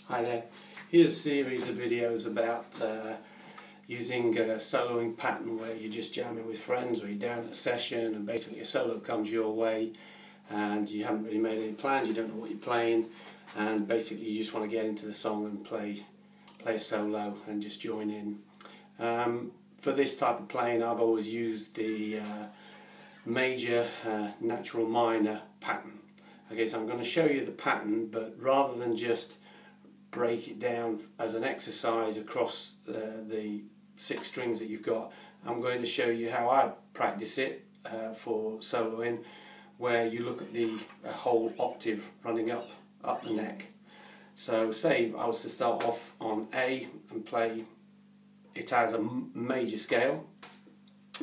Hi there. Here's a series of videos about using a soloing pattern where you're just jamming with friends or you're down at a session and basically a solo comes your way and you haven't really made any plans, you don't know what you're playing, and basically you just want to get into the song and play a solo and just join in. For this type of playing I've always used the major natural minor pattern. Okay, so I'm going to show you the pattern, but rather than just break it down as an exercise across the 6 strings that you've got, I'm going to show you how I practice it for soloing, where you look at the whole octave running up the neck. So say I was to start off on A and play it as a major scale,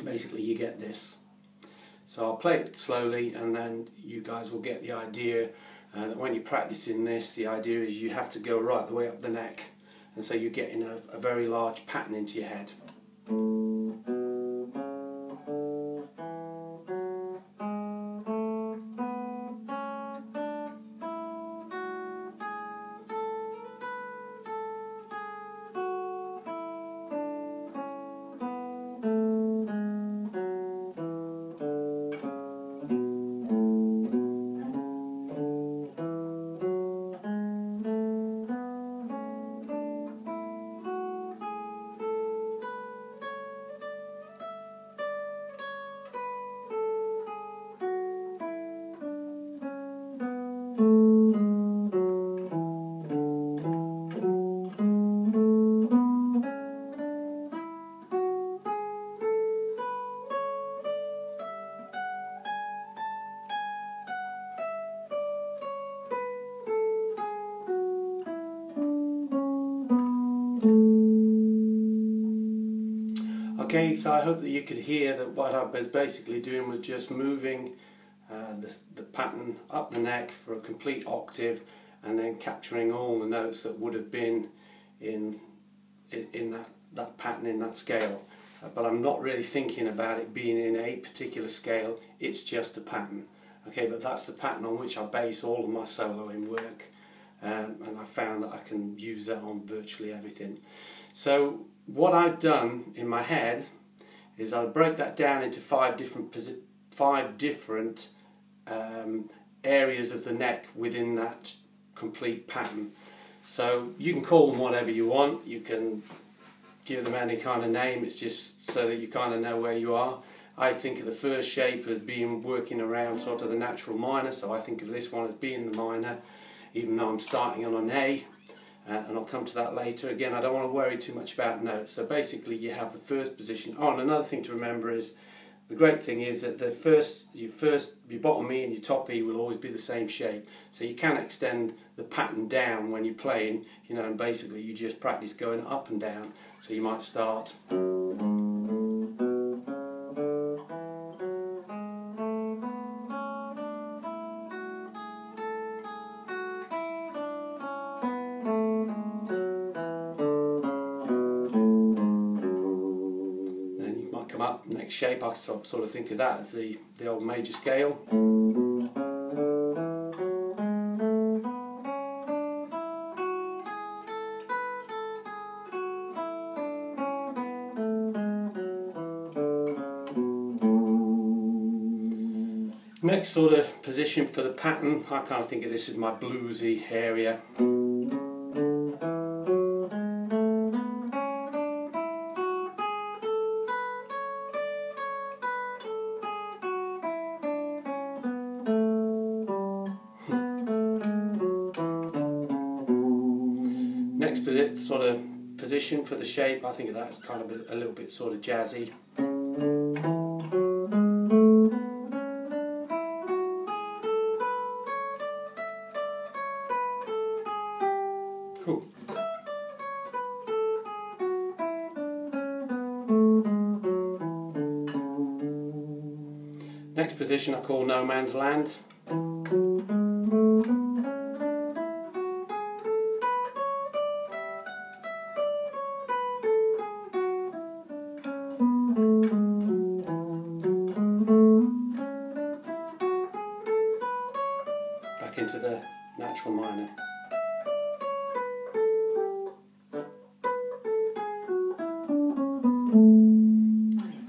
basically you get this. So I'll play it slowly and then you guys will get the idea that when you're practicing this, the idea is you have to go right the way up the neck, and so you're getting a very large pattern into your head. Okay, so I hope that you could hear that what I was basically doing was just moving the pattern up the neck for a complete octave and then capturing all the notes that would have been in that pattern, in that scale. But I'm not really thinking about it being in a particular scale, it's just a pattern. Okay, but that's the pattern on which I base all of my soloing work, and I found that I can use that on virtually everything. So what I've done in my head is I'll break that down into five different areas of the neck within that complete pattern. So you can call them whatever you want, you can give them any kind of name, it's just so that you kind of know where you are. I think of the first shape as being working around sort of the natural minor, so I think of this one as being the minor, even though I'm starting on an A. And I'll come to that later. Again, I don't want to worry too much about notes. So basically you have the first position. Oh, and another thing to remember is, the great thing is that your bottom E and your top E will always be the same shape. So you can extend the pattern down when you're playing, you know, and basically you just practice going up and down. So you might start. Come up, next shape, I sort of think of that as the old major scale. Next sort of position for the pattern, I kind of think of this as my bluesy area. Next sort of position for the shape, I think of that as kind of a little bit sort of jazzy. Cool. Next position I call No Man's Land. Back into the natural minor.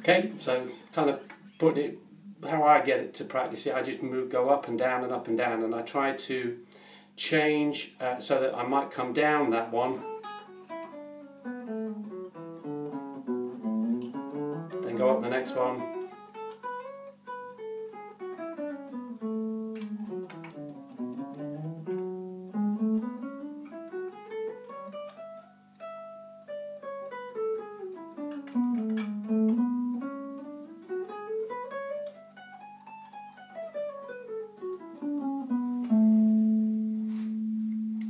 Okay, so kind of put it how I get it to practice it. I just go up and down and up and down, and I try to change so that I might come down that one, then go up the next one,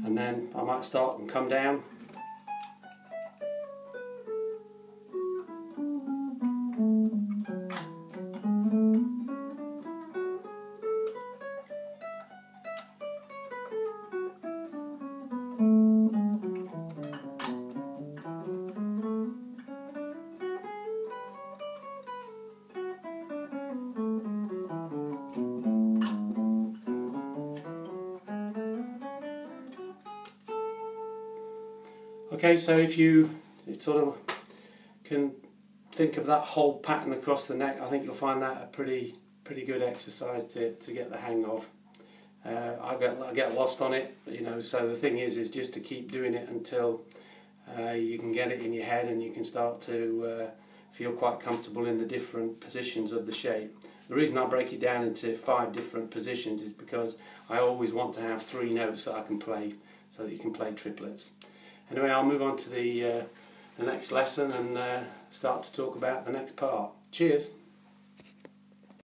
and then I might start and come down. Okay, so if you sort of can think of that whole pattern across the neck, I think you'll find that a pretty good exercise to get the hang of. I get lost on it, you know. So the thing is just to keep doing it until you can get it in your head and you can start to feel quite comfortable in the different positions of the shape. The reason I break it down into 5 different positions is because I always want to have 3 notes that I can play, so that you can play triplets. Anyway, I'll move on to the next lesson and start to talk about the next part. Cheers!